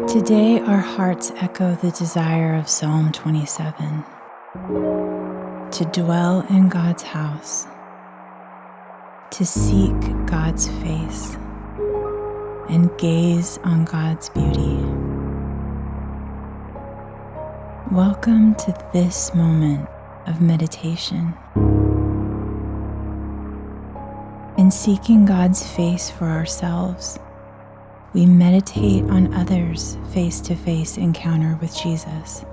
Today, our hearts echo the desire of Psalm 27, to dwell in God's house, to seek God's face, and gaze on God's beauty. Welcome to this moment of meditation. In seeking God's face for ourselves, we meditate on others' face-to-face encounter with Jesus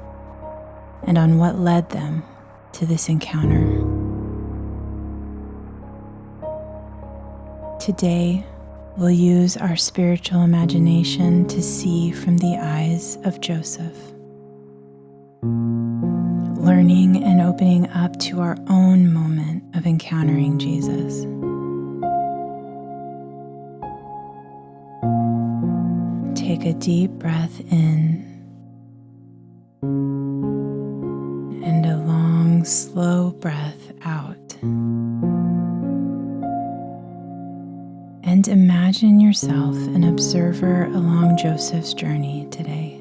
and on what led them to this encounter. Today, we'll use our spiritual imagination to see from the eyes of Joseph, learning and opening up to our own moment of encountering Jesus. Take a deep breath in and a long, slow breath out. And imagine yourself an observer along Joseph's journey today.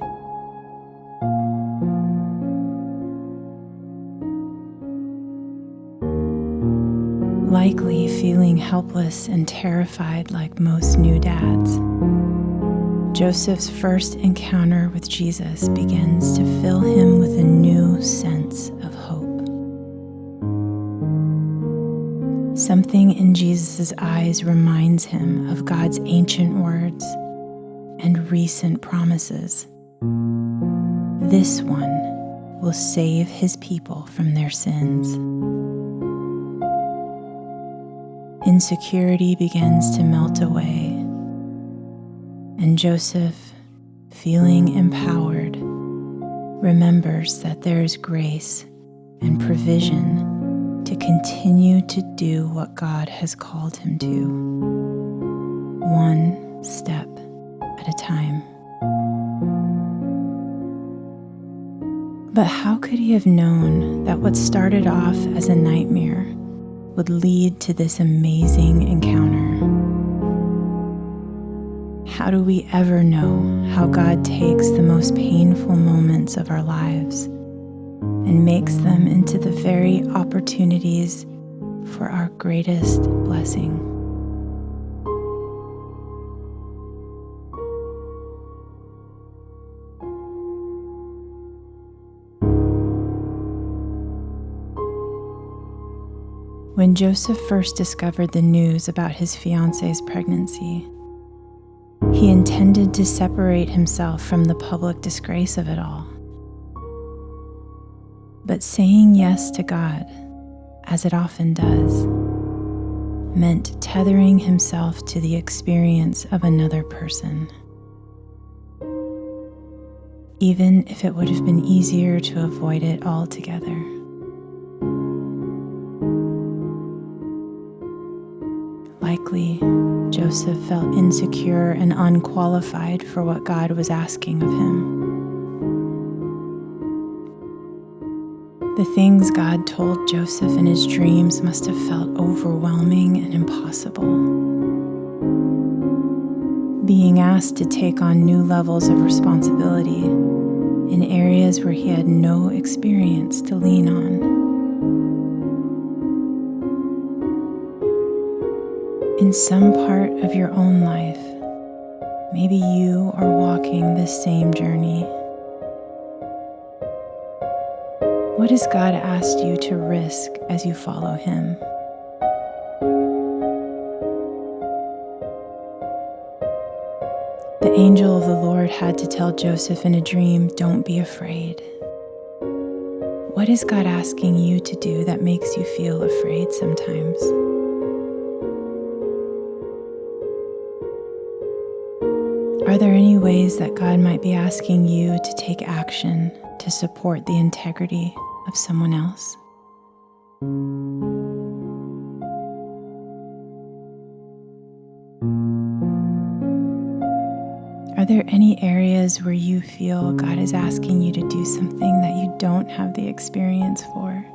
Likely feeling helpless and terrified like most new dads, Joseph's first encounter with Jesus begins to fill him with a new sense of hope. Something in Jesus' eyes reminds him of God's ancient words and recent promises. This one will save his people from their sins. Insecurity begins to melt away, and Joseph, feeling empowered, remembers that there is grace and provision to continue to do what God has called him to, one step at a time. But how could he have known that what started off as a nightmare would lead to this amazing encounter? How do we ever know how God takes the most painful moments of our lives and makes them into the very opportunities for our greatest blessing? When Joseph first discovered the news about his fiance's pregnancy, he intended to separate himself from the public disgrace of it all. But saying yes to God, as it often does, meant tethering himself to the experience of another person. Even if it would have been easier to avoid it altogether. Likely, Joseph felt insecure and unqualified for what God was asking of him. The things God told Joseph in his dreams must have felt overwhelming and impossible. Being asked to take on new levels of responsibility in areas where he had no experience to lean on. In some part of your own life, maybe you are walking this same journey. What has God asked you to risk as you follow him? The angel of the Lord had to tell Joseph in a dream, "Don't be afraid." What is God asking you to do that makes you feel afraid sometimes? Are there any ways that God might be asking you to take action to support the integrity of someone else? Are there any areas where you feel God is asking you to do something that you don't have the experience for?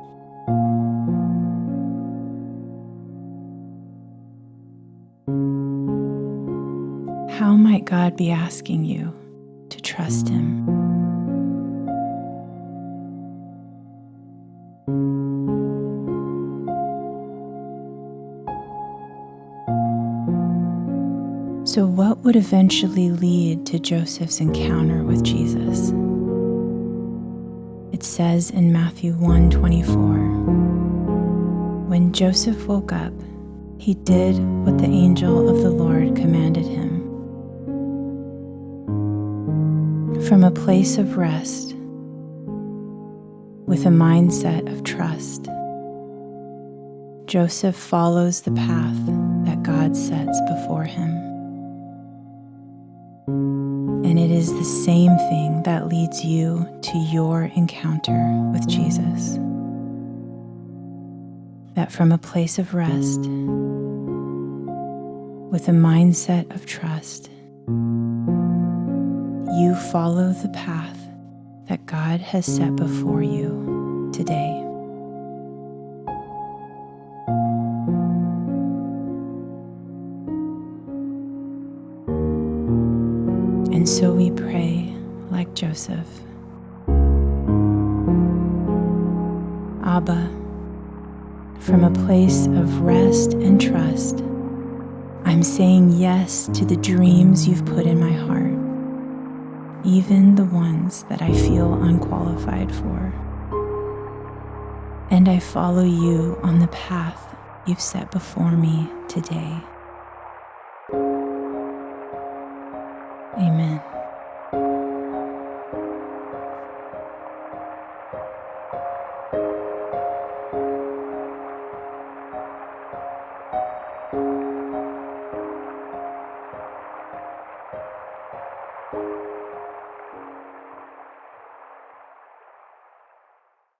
How might God be asking you to trust Him? So, what would eventually lead to Joseph's encounter with Jesus? It says in Matthew 1:24, when Joseph woke up, he did what the angel of the Lord commanded him. From a place of rest, with a mindset of trust, Joseph follows the path that God sets before him. And it is the same thing that leads you to your encounter with Jesus. That from a place of rest, with a mindset of trust, you follow the path that God has set before you today. And so we pray like Joseph. Abba, from a place of rest and trust, I'm saying yes to the dreams you've put in my heart, even the ones that I feel unqualified for. And I follow you on the path you've set before me today. Amen.